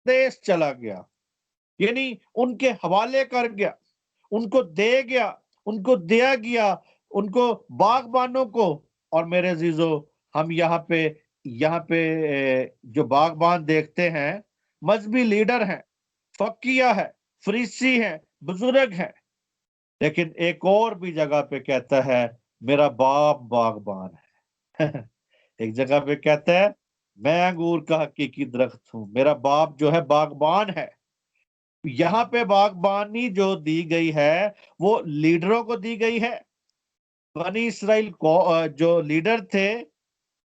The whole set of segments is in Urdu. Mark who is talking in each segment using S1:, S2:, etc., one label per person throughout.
S1: دیش چلا گیا، یعنی ان کے حوالے کر گیا، ان کو دے گیا، ان کو دیا گیا، ان کو باغبانوں کو۔ اور میرے عزیزو، ہم یہاں پہ جو باغبان دیکھتے ہیں، مذہبی لیڈر ہیں، فقیہ ہے، فریسی ہیں، بزرگ ہیں، لیکن ایک اور بھی جگہ پہ کہتا ہے میرا باپ باغبان ہے۔ ایک جگہ پہ کہتا ہے میں انگور کا حقیقی درخت ہوں، میرا باپ جو ہے باغبان ہے۔ یہاں پہ باغبانی جو دی گئی ہے وہ لیڈروں کو دی گئی ہے۔ بنی اسرائیل کو جو لیڈر تھے،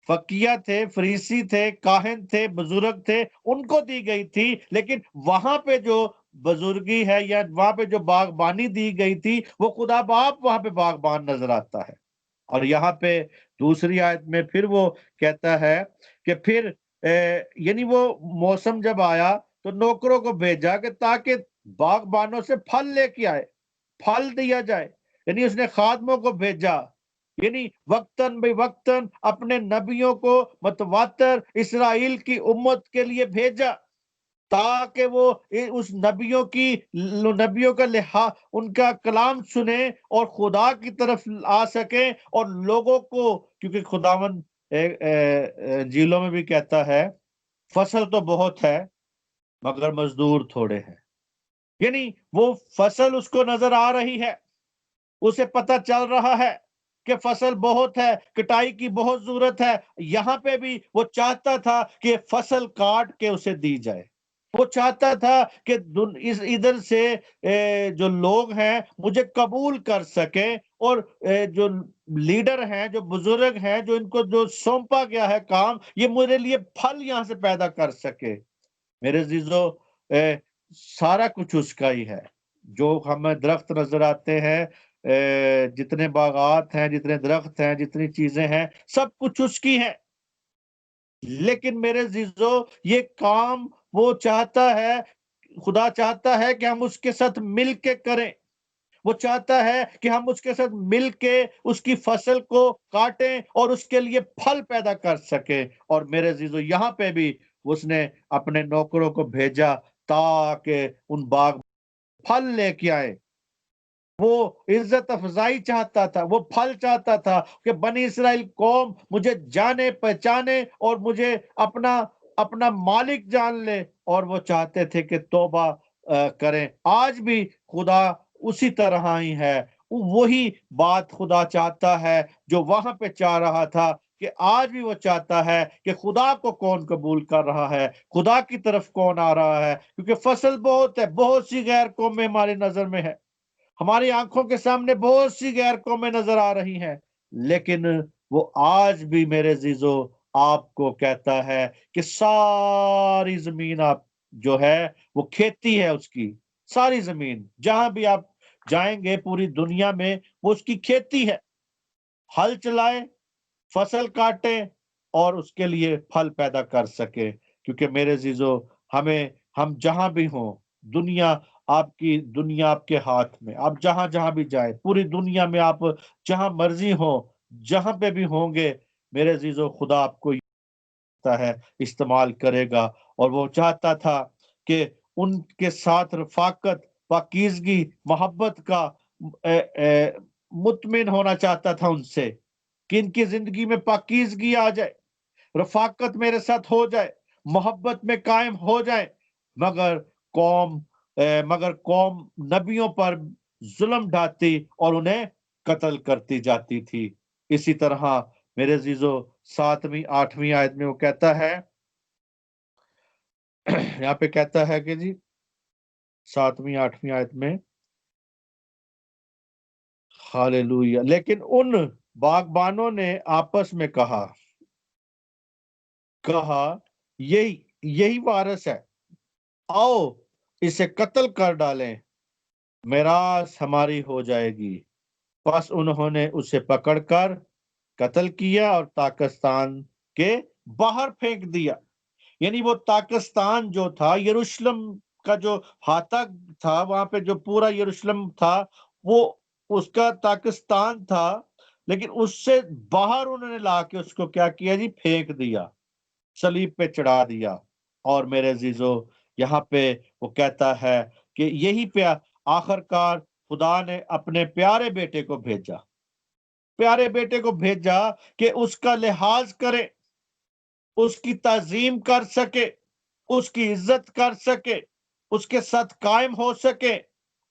S1: فقیہ تھے، فریسی تھے، کاہن تھے، بزرگ تھے، ان کو دی گئی تھی، لیکن وہاں پہ جو بزرگی ہے یا وہاں پہ جو باغبانی دی گئی تھی، وہ خدا باپ وہاں پہ باغبان نظر آتا ہے۔ اور یہاں پہ دوسری آیت میں پھر وہ کہتا ہے کہ پھر یعنی وہ موسم جب آیا تو نوکروں کو بھیجا کہ تاکہ باغبانوں سے پھل لے کے آئے، پھل دیا جائے، یعنی اس نے خادموں کو بھیجا، یعنی وقتاً بے وقتاً اپنے نبیوں کو متواتر اسرائیل کی امت کے لیے بھیجا، تاکہ وہ اس نبیوں کا لحاظ، ان کا کلام سنیں اور خدا کی طرف آ سکیں، اور لوگوں کو، کیونکہ خداوند جیلوں میں بھی کہتا ہے فصل تو بہت ہے مگر مزدور تھوڑے ہیں، یعنی وہ فصل اس کو نظر آ رہی ہے، اسے پتہ چل رہا ہے کہ فصل بہت ہے، کٹائی کی بہت ضرورت ہے۔ یہاں پہ بھی وہ چاہتا تھا کہ فصل کاٹ کے اسے دی جائے، وہ چاہتا تھا کہ ادھر سے جو لوگ ہیں مجھے قبول کر سکیں، اور جو لیڈر ہیں، جو بزرگ ہیں، جو ان کو جو سونپا گیا ہے کام، یہ میرے لیے پھل یہاں سے پیدا کر سکے۔ میرے عزیزو، سارا کچھ اس کا ہی ہے۔ جو ہمیں درخت نظر آتے ہیں، جتنے باغات ہیں، جتنے درخت ہیں، جتنی چیزیں ہیں، سب کچھ اس کی ہیں۔ لیکن میرے عزیزو، یہ کام وہ چاہتا ہے، خدا چاہتا ہے کہ ہم اس کے ساتھ مل کے کریں، وہ چاہتا ہے کہ ہم اس کے ساتھ مل کے اس کی فصل کو کاٹیں اور اس کے لیے پھل پیدا کر سکیں۔ اور میرے عزیزو، یہاں پہ بھی اس نے اپنے نوکروں کو بھیجا تاکہ ان باغ پھل لے کے آئے۔ وہ عزت افزائی چاہتا تھا، وہ پھل چاہتا تھا کہ بنی اسرائیل قوم مجھے جانے پہچانے اور مجھے اپنا مالک جان لے، اور وہ چاہتے تھے کہ توبہ کریں۔ آج بھی خدا اسی طرح ہی ہے، وہی بات خدا چاہتا ہے جو وہاں پہ چاہ رہا تھا، کہ آج بھی وہ چاہتا ہے کہ خدا کو کون قبول کر رہا ہے، خدا کی طرف کون آ رہا ہے، کیونکہ فصل بہت ہے، بہت سی غیر قومیں ہماری نظر میں ہے، ہماری آنکھوں کے سامنے بہت سی غیر قومیں نظر آ رہی ہیں، لیکن وہ آج بھی میرے عزیزو آپ کو کہتا ہے کہ ساری زمین آپ جو ہے وہ کھیتی ہے اس کی، ساری زمین جہاں بھی آپ جائیں گے پوری دنیا میں وہ اس کی کھیتی ہے، ہل چلائے، فصل کاٹے اور اس کے لیے پھل پیدا کر سکے۔ کیونکہ میرے عزیزو، ہم جہاں بھی ہوں، دنیا آپ کے ہاتھ میں، آپ جہاں جہاں بھی جائیں پوری دنیا میں، آپ جہاں مرضی ہوں، جہاں پہ بھی ہوں گے، میرے عزیزو خدا آپ کو ہے استعمال کرے گا۔ اور وہ چاہتا تھا کہ ان کے ساتھ رفاقت، پاکیزگی، محبت کا مطمئن ہونا چاہتا تھا ان سے، کہ ان کی زندگی میں پاکیزگی آ جائے، رفاقت میرے ساتھ ہو جائے، محبت میں قائم ہو جائے، مگر قوم نبیوں پر ظلم ڈھاتی اور انہیں قتل کرتی جاتی تھی۔ اسی طرح میرے عزیزو 7ویں 8ویں آیت میں وہ کہتا ہے، یہاں پہ کہتا ہے کہ جی 7ویں 8ویں آیت میں، ہاللویا، لیکن ان باغبانوں نے آپس میں کہا یہی وارث ہے، آؤ اسے قتل کر ڈالیں، میراث ہماری ہو جائے گی۔ پس انہوں نے اسے پکڑ کر قتل کیا اور تاکستان کے باہر پھینک دیا۔ یعنی وہ تاکستان جو تھا، یروشلم کا جو ہاتھا تھا، وہاں پہ جو پورا یروشلم تھا وہ اس کا تاکستان تھا، لیکن اس سے باہر انہوں نے لا کے اس کو کیا کیا جی؟ پھینک دیا، صلیب پہ چڑھا دیا۔ اور میرے عزیزو، یہاں پہ وہ کہتا ہے کہ یہی پہ آخر کار خدا نے اپنے پیارے بیٹے کو بھیجا، پیارے بیٹے کو بھیجا کہ اس کا لحاظ کرے، اس کی تعظیم کر سکے، اس کی عزت کر سکے، اس کے ساتھ قائم ہو سکے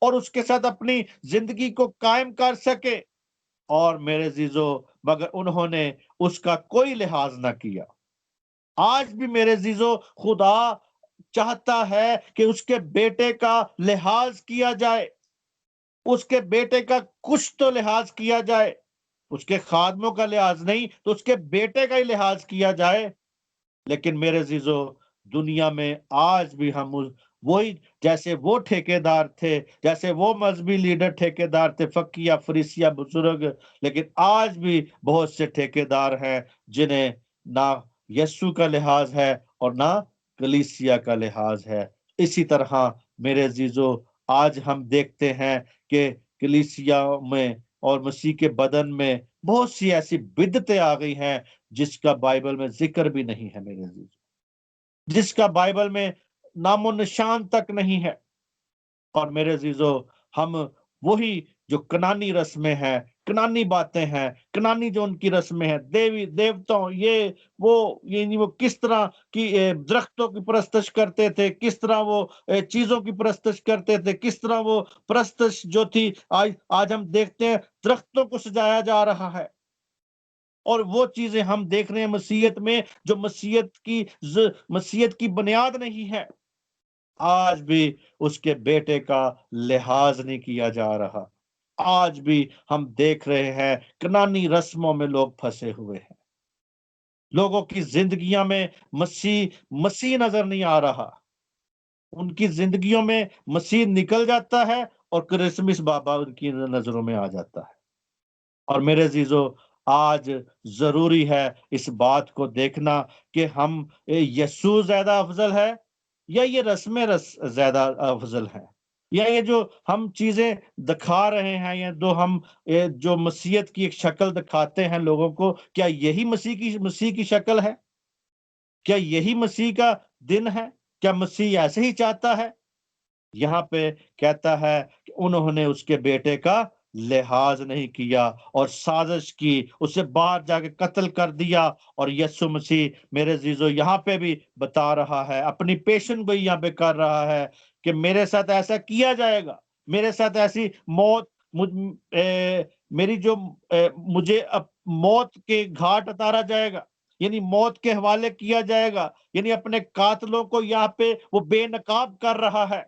S1: اور اس کے ساتھ اپنی زندگی کو قائم کر سکے۔ اور میرے عزیزو، مگر انہوں نے اس کا کوئی لحاظ نہ کیا۔ آج بھی میرے عزیزو خدا چاہتا ہے کہ اس کے بیٹے کا لحاظ کیا جائے، اس کے بیٹے کا کچھ تو لحاظ کیا جائے، اس کے خادموں کا لحاظ نہیں تو اس کے بیٹے کا ہی لحاظ کیا جائے۔ لیکن میرے عزیزو، دنیا میں آج بھی ہم وہی، جیسے وہ ٹھیکیدار تھے، جیسے وہ مذہبی لیڈر ٹھیکیدار تھے، فقیہ فریسیہ بزرگ، لیکن آج بھی بہت سے ٹھیکیدار ہیں جنہیں نہ یسوع کا لحاظ ہے اور نہ کلیسیا کا لحاظ ہے۔ اسی طرح میرے عزیزو، آج ہم دیکھتے ہیں کہ کلیسیا میں اور مسیح کے بدن میں بہت سی ایسی بدعتیں آ گئی ہیں جس کا بائبل میں ذکر بھی نہیں ہے میرے عزیز، جس کا بائبل میں نام و نشان تک نہیں ہے۔ اور میرے عزیزو، ہم وہی جو کنانی رسمیں ہیں، کنانی باتیں ہیں، کنانی جو ان کی رسمیں ہیں، دیوی دیوتاؤں، یہ وہ، یعنی وہ کس طرح کی درختوں کی پرستش کرتے تھے، کس طرح وہ چیزوں کی پرستش کرتے تھے، کس طرح وہ پرستش جو تھی، آج ہم دیکھتے ہیں درختوں کو سجایا جا رہا ہے۔ اور وہ چیزیں ہم دیکھ رہے ہیں مسیحیت میں جو مسیحیت کی بنیاد نہیں ہے۔ آج بھی اس کے بیٹے کا لحاظ نہیں کیا جا رہا۔ آج بھی ہم دیکھ رہے ہیں کنانی رسموں میں لوگ پھنسے ہوئے ہیں، لوگوں کی زندگیاں میں مسیح نظر نہیں آ رہا، ان کی زندگیوں میں مسیح نکل جاتا ہے اور کرسمس بابا ان کی نظروں میں آ جاتا ہے۔ اور میرے عزیزو، آج ضروری ہے اس بات کو دیکھنا کہ ہم یسوع زیادہ افضل ہے یا یہ رسم زیادہ افضل ہے، یا یہ جو ہم چیزیں دکھا رہے ہیں، یا ہم جو مسیحیت کی ایک شکل دکھاتے ہیں لوگوں کو، کیا یہی مسیح کی شکل ہے؟ کیا یہی مسیح کا دن ہے؟ کیا مسیح ایسے ہی چاہتا ہے؟ یہاں پہ کہتا ہے کہ انہوں نے اس کے بیٹے کا لحاظ نہیں کیا اور سازش کی، اسے باہر جا کے قتل کر دیا۔ اور یسوع مسیح میرے عزیزو یہاں پہ بھی بتا رہا ہے، اپنی پیشن گوئی یہاں پہ کر رہا ہے کہ میرے ساتھ ایسا کیا جائے گا، میرے ساتھ ایسی موت، میری جو مجھے موت کے گھاٹ اتارا جائے گا، یعنی موت کے حوالے کیا جائے گا، یعنی اپنے قاتلوں کو یہاں پہ وہ بے نقاب کر رہا ہے۔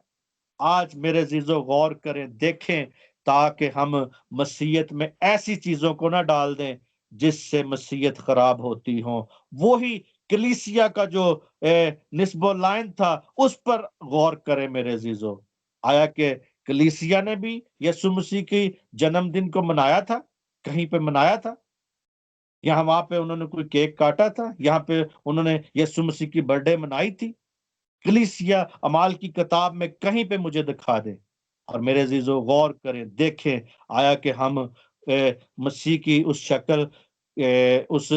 S1: آج میرے عزیزو غور کریں، دیکھیں، تاکہ ہم مسیحیت میں ایسی چیزوں کو نہ ڈال دیں جس سے مسیحیت خراب ہوتی ہوں۔ وہی کلیسیا کا جو نسب و لائن تھا اس پر غور کریں میرے عزیزو۔ آیا کہ کلیسیا نے بھی یسوع مسیح کی جنم دن کو منایا تھا؟ کہیں پہ منایا تھا؟ یہاں وہاں پہ انہوں نے کوئی کیک کاٹا تھا؟ یہاں پہ انہوں نے یسوع مسیح کی برتھ ڈے منائی تھی؟ کلیسیا اعمال کی کتاب میں کہیں پہ مجھے دکھا دے۔ اور میرے عزیزو غور کریں، دیکھیں، آیا کہ ہم مسیح کی اس شکل، اس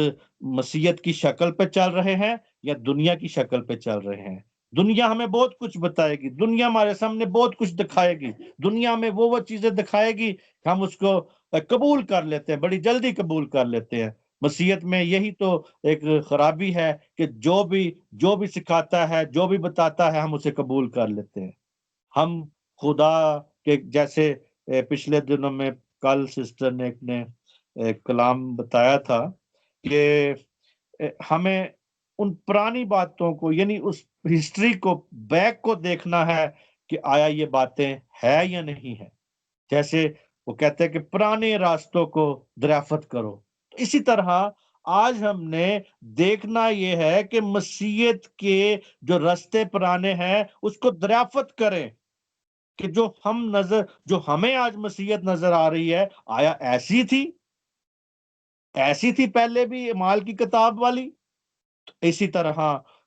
S1: مسیحیت کی شکل پہ چل رہے ہیں یا دنیا کی شکل پہ چل رہے ہیں؟ دنیا ہمیں بہت کچھ بتائے گی، دنیا ہمارے سامنے بہت کچھ دکھائے گی، دنیا میں وہ چیزیں دکھائے گی کہ ہم اس کو قبول کر لیتے ہیں، بڑی جلدی قبول کر لیتے ہیں۔ مسیحیت میں یہی تو ایک خرابی ہے کہ جو بھی سکھاتا ہے، جو بھی بتاتا ہے، ہم اسے قبول کر لیتے ہیں۔ ہم خدا کے جیسے پچھلے دنوں میں کل سسٹر نے ایک کلام بتایا تھا کہ ہمیں ان پرانی باتوں کو، یعنی اس ہسٹری کو، بیک کو دیکھنا ہے کہ آیا یہ باتیں ہے یا نہیں ہے۔ جیسے وہ کہتے ہیں کہ پرانے راستوں کو دریافت کرو، اسی طرح آج ہم نے دیکھنا یہ ہے کہ مسیحیت کے جو راستے پرانے ہیں اس کو دریافت کریں کہ جو ہمیں آج مسیحیت نظر آ رہی ہے، آیا ایسی تھی پہلے بھی اعمال کی کتاب والی؟ اسی طرح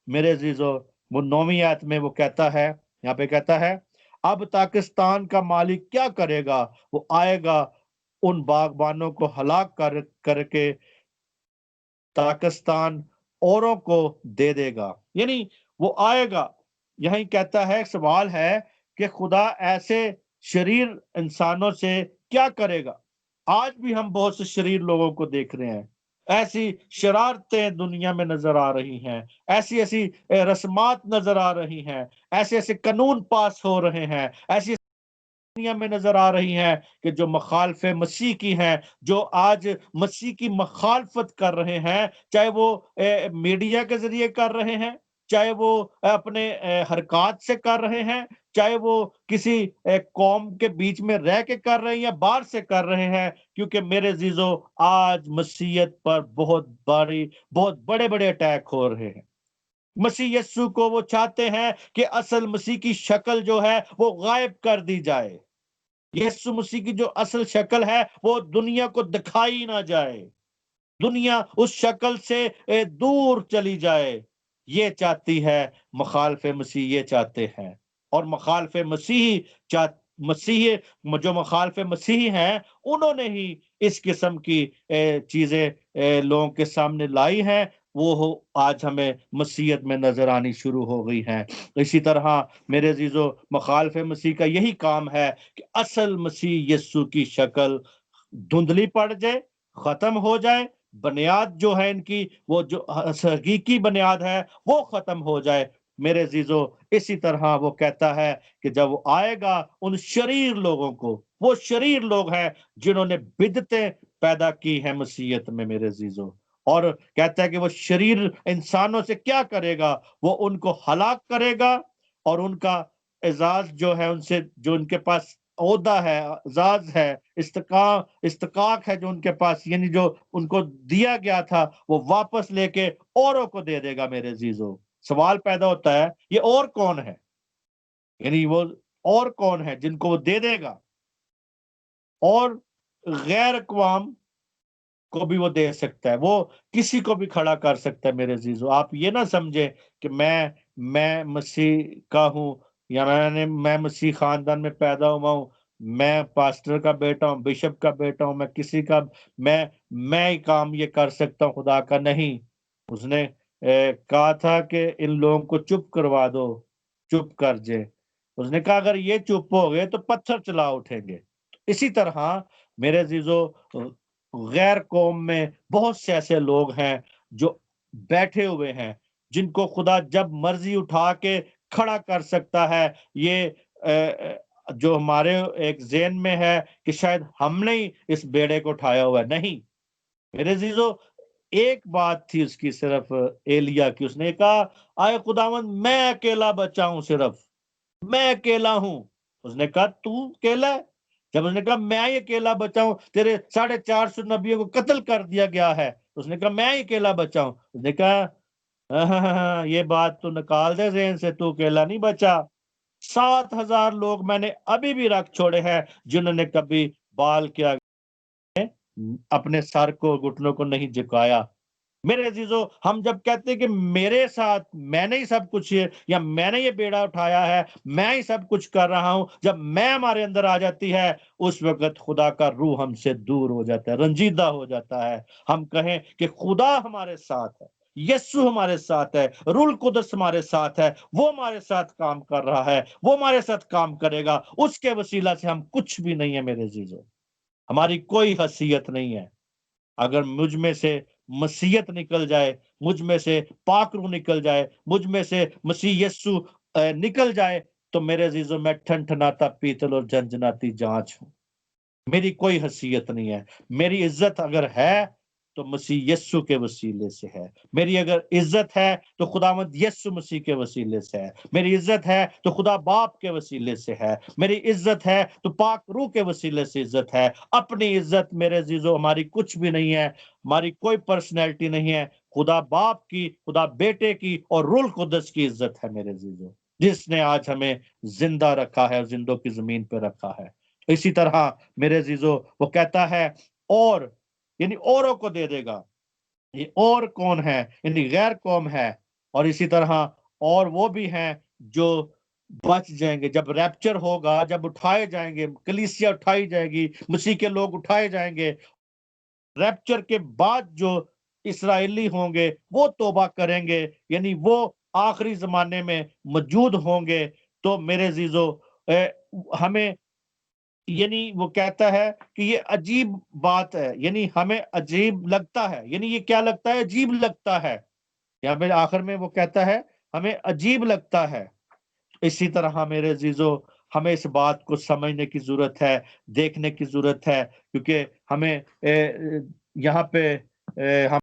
S1: میرے عزیزو، وہ 9ویں آیت میں وہ کہتا ہے، یہاں پہ کہتا ہے، اب پاکستان کا مالک کیا کرے گا؟ وہ آئے گا، ان باغبانوں کو ہلاک کر کے پاکستان اوروں کو دے دے گا۔ یعنی وہ آئے گا، یہیں کہتا ہے، سوال ہے کہ خدا ایسے شریر انسانوں سے کیا کرے گا؟ آج بھی ہم بہت سے شریر لوگوں کو دیکھ رہے ہیں، ایسی شرارتیں دنیا میں نظر آ رہی ہیں، ایسی ایسی رسمات نظر آ رہی ہیں، ایسے ایسے قانون پاس ہو رہے ہیں، ایسی دنیا میں نظر آ رہی ہیں کہ جو مخالف مسیح کی ہیں، جو آج مسیح کی مخالفت کر رہے ہیں، چاہے وہ میڈیا کے ذریعے کر رہے ہیں، چاہے وہ اپنے حرکات سے کر رہے ہیں، چاہے وہ کسی قوم کے بیچ میں رہ کے کر رہے ہیں یا باہر سے کر رہے ہیں، کیونکہ میرے عزیزو آج مسیحیت پر بہت بڑے بڑے اٹیک ہو رہے ہیں۔ مسیح یسوع کو وہ چاہتے ہیں کہ اصل مسیح کی شکل جو ہے وہ غائب کر دی جائے، یسوع مسیح کی جو اصل شکل ہے وہ دنیا کو دکھائی نہ جائے، دنیا اس شکل سے دور چلی جائے، یہ چاہتی ہے مخالف مسیح، یہ چاہتے ہیں۔ اور مخالف مسیح جو مخالف مسیح ہیں، انہوں نے ہی اس قسم کی چیزیں لوگوں کے سامنے لائی ہیں، وہ آج ہمیں مسیحیت میں نظر آنی شروع ہو گئی ہیں۔ اسی طرح میرے عزیزو مخالف مسیح کا یہی کام ہے کہ اصل مسیح یسوع کی شکل دھندلی پڑ جائے، ختم ہو جائے، بنیاد جو ہے ان کی، وہ جو حقیقی بنیاد ہے وہ ختم ہو جائے۔ میرے عزیزو اسی طرح وہ کہتا ہے کہ جب وہ آئے گا ان شریر لوگوں کو، وہ شریر لوگ ہیں جنہوں نے بدعتیں پیدا کی ہیں مسیحیت میں میرے عزیزو، اور کہتا ہے کہ وہ شریر انسانوں سے کیا کرے گا؟ وہ ان کو ہلاک کرے گا، اور ان کا اعزاز جو ہے، ان سے جو ان کے پاس عہدہ ہے، اعزاز ہے، استحقاق ہے جو ان کے پاس، یعنی جو ان کو دیا گیا تھا، وہ واپس لے کے اوروں کو دے دے گا میرے عزیزو۔ سوال پیدا ہوتا ہے، یہ اور کون ہے؟ یعنی وہ اور کون ہے جن کو وہ دے دے گا؟ اور غیر اقوام کو بھی وہ دے سکتا ہے، وہ کسی کو بھی کھڑا کر سکتا ہے میرے عزیزو۔ آپ یہ نہ سمجھے کہ میں مسیح کا ہوں، یا میں مسیح خاندان میں پیدا ہوا ہوں، میں پاسٹر کا بیٹا ہوں، بشپ کا بیٹا ہوں، میں کسی کا میں ہی کام یہ کر سکتا ہوں خدا کا۔ نہیں، اس نے کہا تھا کہ ان لوگوں کو چپ کروا دو، چپ کر جے۔ اس نے کہا اگر یہ چپ ہو گئے تو پتھر چلا اٹھیں گے۔ اسی طرح میرے عزیزو غیر قوم میں بہت سے ایسے لوگ ہیں جو بیٹھے ہوئے ہیں، جن کو خدا جب مرضی اٹھا کے کھڑا کر سکتا ہے۔ یہ جو ہمارے ایک ذہن میں ہے کہ شاید ہم نے ہی اس بیڑے کو اٹھایا ہوا ہے، نہیں میرے عزیزو، ایک بات تھی اس کی، صرف ایلیا کی۔ اس نے کہا آئے خداوند میں اکیلا بچا ہوں، صرف میں اکیلا ہوں۔ اس نے کہا تو اکیلا ہے؟ جب اس نے کہا میں ہی اکیلا بچا ہوں، تیرے 450 نبیوں کو قتل کر دیا گیا ہے، اس نے کہا میں ہی اکیلا بچا ہوں۔ اس نے کہا یہ بات تو نکال دے ذہن سے، تو اکیلا نہیں بچا، 7,000 لوگ میں نے ابھی بھی رکھ چھوڑے ہیں جنہوں نے کبھی بال کیا اپنے سر کو، گھٹنوں کو نہیں جھکایا۔ میرے عزیزو، ہم جب کہتے ہیں کہ میرے ساتھ میں نے ہی سب کچھ، یا میں نے یہ بیڑا اٹھایا ہے، میں ہی سب کچھ کر رہا ہوں، جب میں ہمارے اندر آ جاتی ہے، اس وقت خدا کا روح ہم سے دور ہو جاتا ہے، رنجیدہ ہو جاتا ہے۔ ہم کہیں کہ خدا ہمارے ساتھ ہے، یسوع ہمارے ساتھ ہے، روح القدس ہمارے ساتھ ہے، وہ ہمارے ساتھ کام کر رہا ہے، وہ ہمارے ساتھ کام کرے گا، اس کے وسیلہ سے ہم کچھ بھی نہیں ہے میرے عزیزو، ہماری کوئی حیثیت نہیں ہے۔ اگر مجھ میں سے مسیحیت نکل جائے، مجھ میں سے پاک روح نکل جائے، مجھ میں سے مسیح یسوع نکل جائے، تو میرے عزیزوں میں ٹھنٹھناتا پیتل اور جھنجھناتی جانچ ہوں، میری کوئی حیثیت نہیں ہے۔ میری عزت اگر ہے تو مسیح یسوع کے وسیلے سے ہے، میری اگر عزت ہے تو خداوند یسوع مسیح کے وسیلے سے ہے، میری عزت ہے تو خدا باپ کے وسیلے سے ہے، میری عزت ہے تو پاک روح کے وسیلے سے عزت ہے۔ اپنی عزت میرے عزیزو ہماری کچھ بھی نہیں ہے، ہماری کوئی پرسنالٹی نہیں ہے، خدا باپ کی، خدا بیٹے کی اور روح القدس کی عزت ہے میرے عزیزو، جس نے آج ہمیں زندہ رکھا ہے، زندوں کی زمین پہ رکھا ہے۔ اسی طرح میرے عزیزو وہ کہتا ہے اور، یعنی اوروں کو دے دے گا۔ یہ اور کون ہے؟ یعنی غیر قوم ہے، اور اسی طرح اور وہ بھی ہیں جو بچ جائیں گے جب ریپچر ہوگا، جب اٹھائے جائیں گے، کلیسیا اٹھائی جائے گی، مسیح کے لوگ اٹھائے جائیں گے۔ ریپچر کے بعد جو اسرائیلی ہوں گے وہ توبہ کریں گے، یعنی وہ آخری زمانے میں موجود ہوں گے، تو میرے عزیزو ہمیں یعنی وہ کہتا ہے کہ یہ عجیب بات ہے، یعنی ہمیں عجیب لگتا ہے، یعنی یہ کیا لگتا ہے؟ عجیب لگتا ہے۔ یہاں پہ آخر میں وہ کہتا ہے ہمیں عجیب لگتا ہے۔ اسی طرح میرے عزیزو ہمیں اس بات کو سمجھنے کی ضرورت ہے، دیکھنے کی ضرورت ہے، کیونکہ ہمیں یہاں پہ ہم